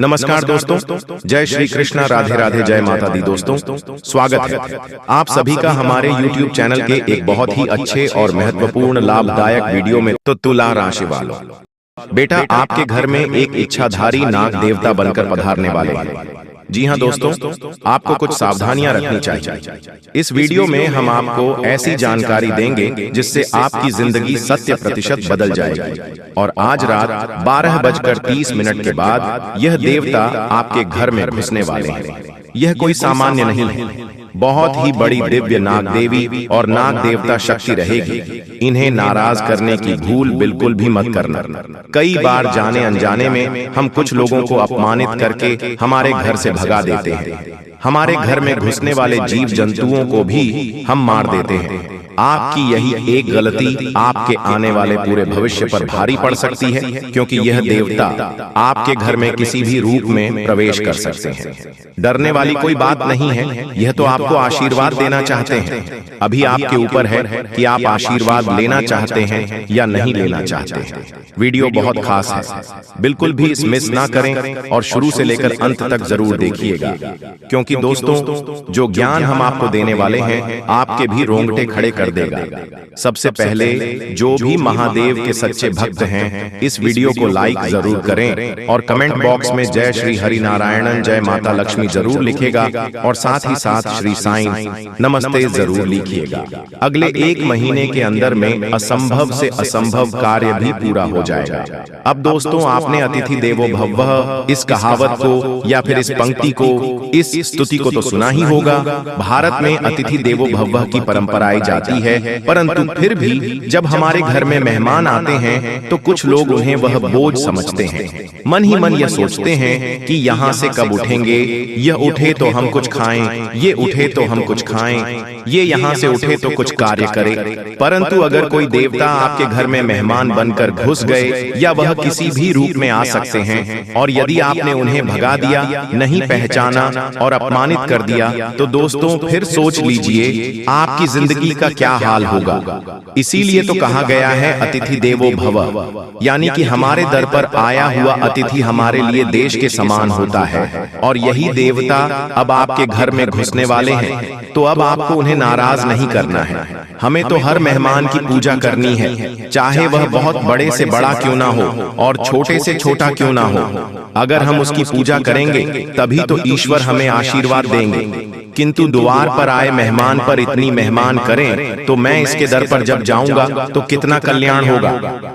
नमस्कार दोस्तों, जय श्री कृष्णा, राधे राधे, जय माता दी। दोस्तों स्वागत है आप सभी का हमारे YouTube चैनल के एक बहुत ही अच्छे और महत्वपूर्ण लाभदायक वीडियो में। तो तुला राशि वालों, बेटा आपके घर में एक इच्छाधारी नाग देवता बनकर पधारने वाले हैं। जी हाँ दोस्तों, आपको कुछ सावधानियां रखनी चाहिए। इस वीडियो में हम आपको ऐसी जानकारी देंगे जिससे आपकी जिंदगी 100% बदल जाएगी। और आज रात 12:30 के बाद यह देवता आपके घर में घुसने वाले हैं। यह कोई सामान्य नहीं है, बहुत ही बड़ी दिव्य नाग देवी और नाग देवता शक्ति रहेगी। इन्हें नाराज करने की भूल बिल्कुल भी मत करना। कई बार जाने अनजाने में हम कुछ लोगों को अपमानित करके हमारे घर से भगा देते हैं। हमारे घर में घुसने वाले जीव जंतुओं को भी हम मार देते हैं। आपकी यही एक गलती आपके आने वाले पूरे भविष्य पर भारी पड़ सकती है, क्योंकि यह देवता आपके घर में किसी भी रूप में प्रवेश कर सकते हैं। डरने वाली कोई बात नहीं है, यह तो आपको आशीर्वाद देना चाहते हैं। अभी आपके ऊपर है कि आप आशीर्वाद लेना चाहते हैं या नहीं लेना चाहते हैं। वीडियो बहुत खास है, बिल्कुल भी मिस ना करें और शुरू से लेकर अंत तक जरूर देखिएगा, क्योंकि दोस्तों जो ज्ञान हम आपको देने वाले हैं आपके भी रोंगटे खड़े कर देगा। सबसे पहले जो भी महादेव के सच्चे भक्त हैं इस वीडियो को लाइक जरूर करें और कमेंट बॉक्स में जय श्री हरि नारायणन, जय माता लक्ष्मी जरूर लिखेगा और साथ ही साथ श्री साईं नमस्ते जरूर लिखिएगा। अगले 1 महीने के अंदर में असंभव से असंभव कार्य भी पूरा हो जाएगा। अब दोस्तों, आपने अतिथि देवो भवः इस कहावत को या फिर इस पंक्ति को, इस स्तुति को तो सुना ही होगा। भारत में अतिथि देवो भवः की परंपराएं जाती है, परंतु फिर भी जब हमारे घर में मेहमान आते हैं तो कुछ लोग उन्हें वह बोझ समझते हैं। मन ही मन यह सोचते हैं कि यहाँ से कब उठेंगे, यह उठे तो हम कुछ खाएं, ये उठे तो हम कुछ खाएं, ये यहाँ से उठे तो कुछ कार्य करे। परंतु अगर कोई देवता आपके घर में मेहमान बनकर घुस गए या वह किसी भी रूप में आ सकते हैं, और यदि आपने उन्हें भगा दिया, नहीं पहचाना और अपमानित कर दिया, तो दोस्तों फिर सोच लीजिए आपकी जिंदगी का क्या हाल होगा। इसीलिए तो कहा गया है अतिथि देवो भव, यानी कि हमारे दर पर आया हुआ अतिथि हमारे लिए देश के समान होता है। और यही देवता अब आपके घर में घुसने वाले हैं, तो अब आपको उन्हें नाराज नहीं करना है। हमें तो हर मेहमान की पूजा करनी है, चाहे वह बहुत बड़े से बड़ा क्यों ना हो और छोटे से छोटा क्यों ना हो। अगर हम उसकी पूजा करेंगे तभी तो ईश्वर हमें आशीर्वाद देंगे। किंतु द्वार पर आए मेहमान पर इतनी मेहमान करें तो मैं इसके दर पर जब जाऊंगा तो कितना कल्याण होगा।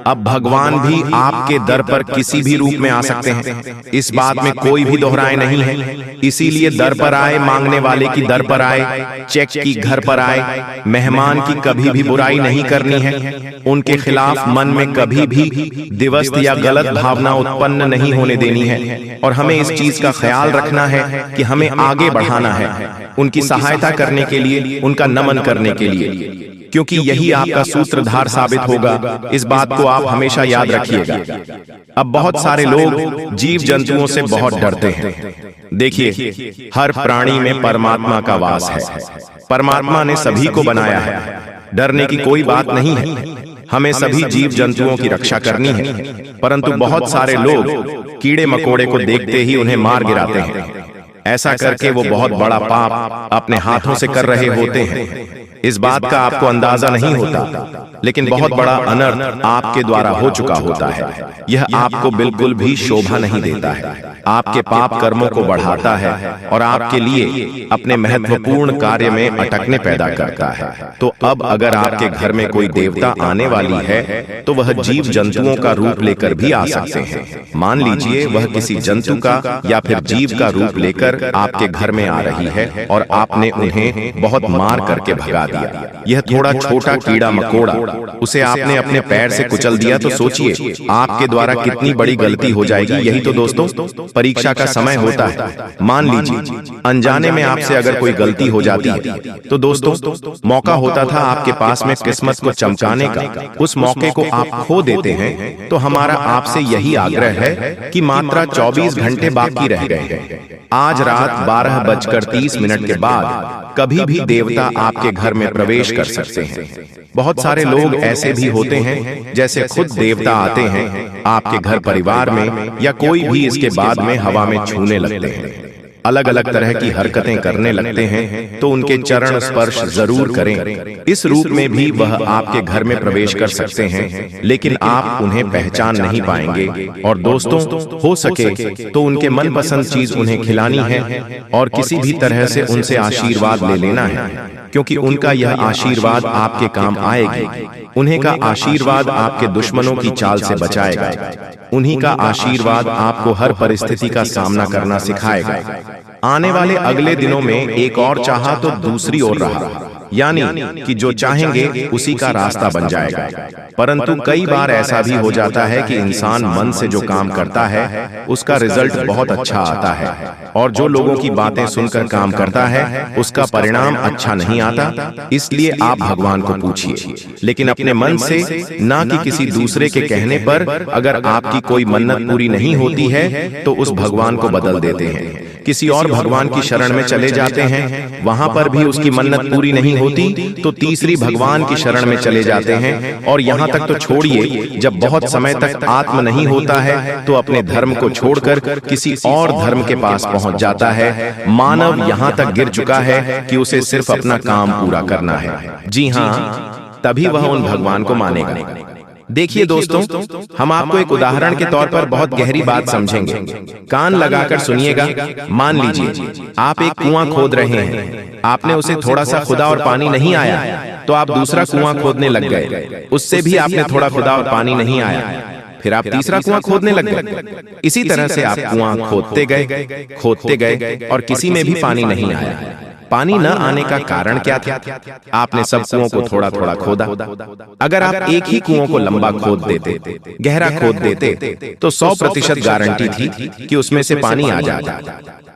अब भगवान भी आपके दर पर किसी भी रूप में आ सकते हैं, इस बात में कोई भी दोहराए नहीं है। इसीलिए दर पर आए मांगने वाले की दर पर आए, चेक की घर पर आए। मेहमान की कभी भी बुराई नहीं करनी है, उनके खिलाफ मन में कभी भी दिवस्त या गलत भावना उत्पन्न नहीं होने देनी है। और हमें इस चीज का ख्याल रखना है कि हमें आगे बढ़ाना है, उनकी सहायता करने के लिए, उनका नमन करने के लिए, क्योंकि यही आपका सूत्रधार साबित होगा। इस बात को आप हमेशा याद रखिएगा। अब बहुत सारे लोग जीव जंतुओं से बहुत डरते हैं। देखिए, हर प्राणी में परमात्मा का वास है। परमात्मा ने सभी को बनाया है, डरने की कोई बात नहीं है। हमें सभी जीव जंतुओं की रक्षा करनी है, परंतु बहुत सारे लोग कीड़े मकोड़े को देखते ही उन्हें मार गिराते हैं। ऐसा करके वो बहुत बड़ा पाप अपने हाथों से कर रहे होते हैं। इस बात का आपको अंदाजा नहीं होता, लेकिन बहुत बड़ा अनर्थ आपके द्वारा हो चुका होता है। यह आपको बिल्कुल भी शोभा नहीं देता है, आपके पाप कर्मों को बढ़ाता है और आपके लिए अपने महत्वपूर्ण कार्य में अटकने पैदा करता है। तो अब अगर आपके घर में कोई देवता आने वाली है तो वह जीव जंतुओं का रूप लेकर भी आ सकते हैं। मान लीजिए वह किसी जंतु का या फिर जीव का रूप लेकर आपके घर में आ रही है और आपने उन्हें बहुत मार करके भगा दिया। यह थोड़ा छोटा कीड़ा मकोड़ा, उसे आपने अपने पैर से कुचल दिया, तो सोचिए आपके द्वारा कितनी बड़ी गलती हो जाएगी। यही तो दोस्तों परीक्षा का समय होता है। मान लीजिए अनजाने में आपसे अगर कोई गलती हो जाती है तो दोस्तों मौका होता था आपके पास में किस्मत को चमकाने का, उस मौके को आप खो देते हैं। तो हमारा आपसे यही आग्रह है कि मात्र 24 घंटे बाकी रह गए हैं। आज रात 12:30 के बाद कभी भी देवता आपके घर में प्रवेश कर सकते हैं। बहुत सारे लोग ऐसे भी होते हैं जैसे खुद देवता आते हैं आपके घर परिवार में या कोई भी इसके बाद में हवा में छूने लगते हैं, अलग अलग तरह की हरकतें करने लगते हैं, तो उनके चरण स्पर्श जरूर करें। इस रूप में भी वह आपके घर में प्रवेश कर सकते हैं, लेकिन आप उन्हें पहचान नहीं पाएंगे। और दोस्तों, हो सके तो उनके मनपसंद चीज उन्हें खिलानी है और किसी भी तरह से उनसे आशीर्वाद ले लेना है, क्योंकि उनका यह आशीर्वाद आपके काम आएगी। उन्हीं का आशीर्वाद आपके दुश्मनों की चाल से बचाएगा। उन्हीं का आशीर्वाद आपको हर परिस्थिति का सामना करना सिखाएगा। आने वाले अगले दिनों में एक और चाहा तो दूसरी ओर रहा, यानी कि जो चाहेंगे उसी का रास्ता बन जाएगा। परंतु कई बार ऐसा भी हो जाता है कि इंसान मन से जो काम करता है उसका रिजल्ट बहुत अच्छा आता है, और जो लोगों की बातें सुनकर काम करता है उसका परिणाम अच्छा नहीं आता। इसलिए आप भगवान को पूछिए, लेकिन अपने मन से, ना कि किसी दूसरे के कहने पर। अगर आपकी कोई मन्नत पूरी नहीं होती है तो उस भगवान को बदल देते हैं, किसी और भगवान की शरण में चले जाते हैं। वहां पर भी उसकी मन्नत पूरी नहीं होती तो तीसरी भगवान की शरण में चले जाते हैं। और यहाँ तक तो छोड़िए, जब बहुत समय तक आत्म नहीं होता है तो अपने धर्म को छोड़कर किसी और धर्म के पास पहुंच जाता है। मानव यहाँ तक गिर चुका है कि उसे सिर्फ अपना काम पूरा करना है। जी हाँ, तभी वह उन भगवान को मानेगा। देखिए दोस्तों, हम आपको एक उदाहरण के तौर पर बहुत गहरी बात समझेंगे। कान लगाकर सुनिएगा। मान लीजिए आप एक कुआं खोद रहे हैं, आपने उसे थोड़ा सा खुदा और पानी नहीं आया तो आप दूसरा कुआं खोदने लग गए, उससे भी आपने थोड़ा खुदा और पानी नहीं आया, फिर आप तीसरा कुआं खोदने लग गए। इसी तरह से आप कुआं खोदते गए और किसी में भी पानी नहीं आया। पानी न आने का कारण क्या था? आपने सब कुओं को थोड़ा थोड़ा खोदा। अगर आप एक ही कुओं को लंबा खोद देते, गहरा खोद देते, तो 100% गारंटी थी कि उसमें से पानी आ जाता।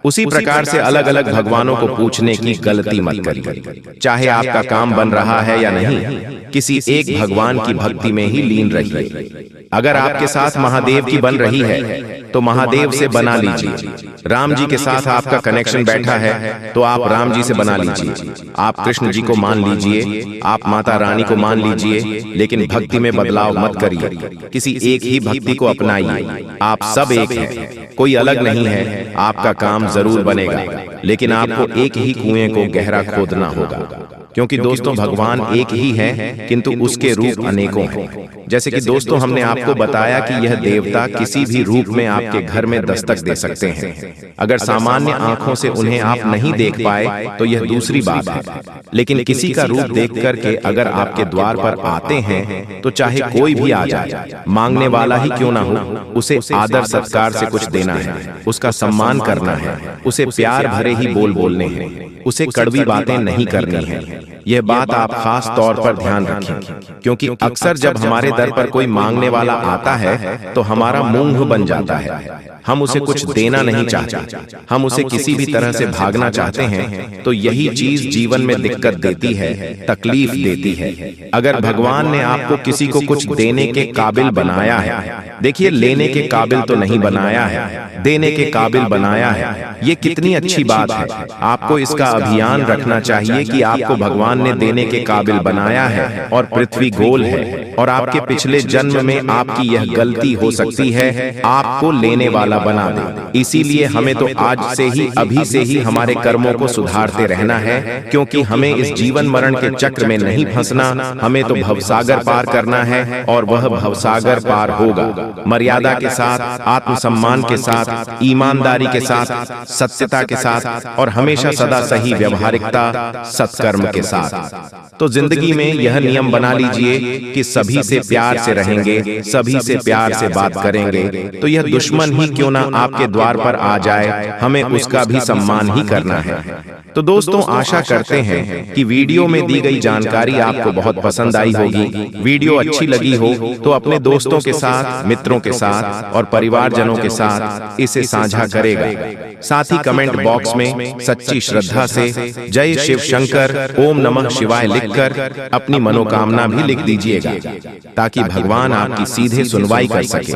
उसी प्रकार से अलग अलग भगवानों को पूछने की गलती मत करिए। चाहे आपका काम बन रहा है या नहीं, किसी एक भगवान की भक्ति में ही लीन रहिए। अगर आपके साथ महादेव की बन रही है तो महादेव से बना लीजिए। राम जी के साथ आपका कनेक्शन बैठा है तो आप राम जी से बना लीजिए। आप कृष्ण जी को मान लीजिए, आप माता रानी को मान लीजिए, लेकिन भक्ति में बदलाव मत करिए। किसी एक ही भक्ति को अपनाइए। आप सब एक हैं, कोई अलग नहीं है। आपका काम जरूर बनेगा, लेकिन आपको एक ही कुएं को गहरा खोदना होगा। क्योंकि दोस्तों, भगवान एक ही है, किंतु उसके रूप अनेकों हैं। जैसे कि दोस्तों, हमने आपको बताया कि यह देवता किसी भी रूप में आपके घर में दस्तक दे सकते हैं। अगर सामान्य आंखों से उन्हें आप नहीं देख पाए तो यह दूसरी बात है, लेकिन किसी का रूप देख करके अगर आपके द्वार पर आते हैं तो चाहे कोई भी आ जाए, मांगने वाला ही क्यों ना हो, उसे आदर सत्कार से कुछ देना है, उसका सम्मान करना है, उसे प्यार भरे ही बोल बोलने हैं, उसे कड़वी बातें नहीं करनी है। यह बात आप खास तौर पर ध्यान रखें, क्योंकि अक्सर जब हमारे दर पर कोई मांगने वाला आता है तो हमारा मुंह बन जाता है। हम उसे कुछ देना नहीं चाहते, हम उसे किसी भी तरह से भागना चाहते हैं। तो यही चीज जीवन में दिक्कत देती है, तकलीफ देती है। अगर भगवान ने आपको किसी को कुछ देने के काबिल बनाया है, देखिए, लेने के काबिल तो नहीं बनाया है, देने के काबिल बनाया है। ये कितनी अच्छी बात है। आपको इसका अभियान रखना चाहिए कि आपको भगवान ने देने के काबिल बनाया है, और पृथ्वी गोल है, और आपके पिछले जन्म में आपकी यह गलती हो सकती है, आपको लेने वाला बना दे। इसीलिए हमें तो आज से ही, अभी से ही हमारे कर्मों को सुधारते रहना है, क्योंकि हमें इस जीवन मरण के चक्र में नहीं फंसना। हमें तो भवसागर पार करना है, और वह भवसागर पार होगा मर्यादा के साथ, आत्मसम्मान के साथ, ईमानदारी के साथ, सत्यता के साथ, और हमेशा सदा सही व्यवहारिकता, सत्कर्म के साथ। तो जिंदगी में यह नियम बना लीजिए कि सभी से प्यार से रहेंगे, सभी से प्यार से बात करेंगे। तो यह दुश्मन ही क्यों ना आपके द्वार पर आ जाए, हमें उसका भी सम्मान ही करना है। तो दोस्तों, आशा करते हैं कि वीडियो में दी गई जानकारी आपको बहुत पसंद आई होगी। वीडियो अच्छी लगी हो तो अपने दोस्तों के साथ, मित्रों के साथ और परिवारजनों के साथ इसे साझा करेगा। साथ ही कमेंट बॉक्स में सच्ची श्रद्धा से जय शिव शंकर, ओम नमः शिवाय लिखकर अपनी मनोकामना भी लिख दीजिएगा, ताकि भगवान आपकी सीधे सुनवाई कर सके।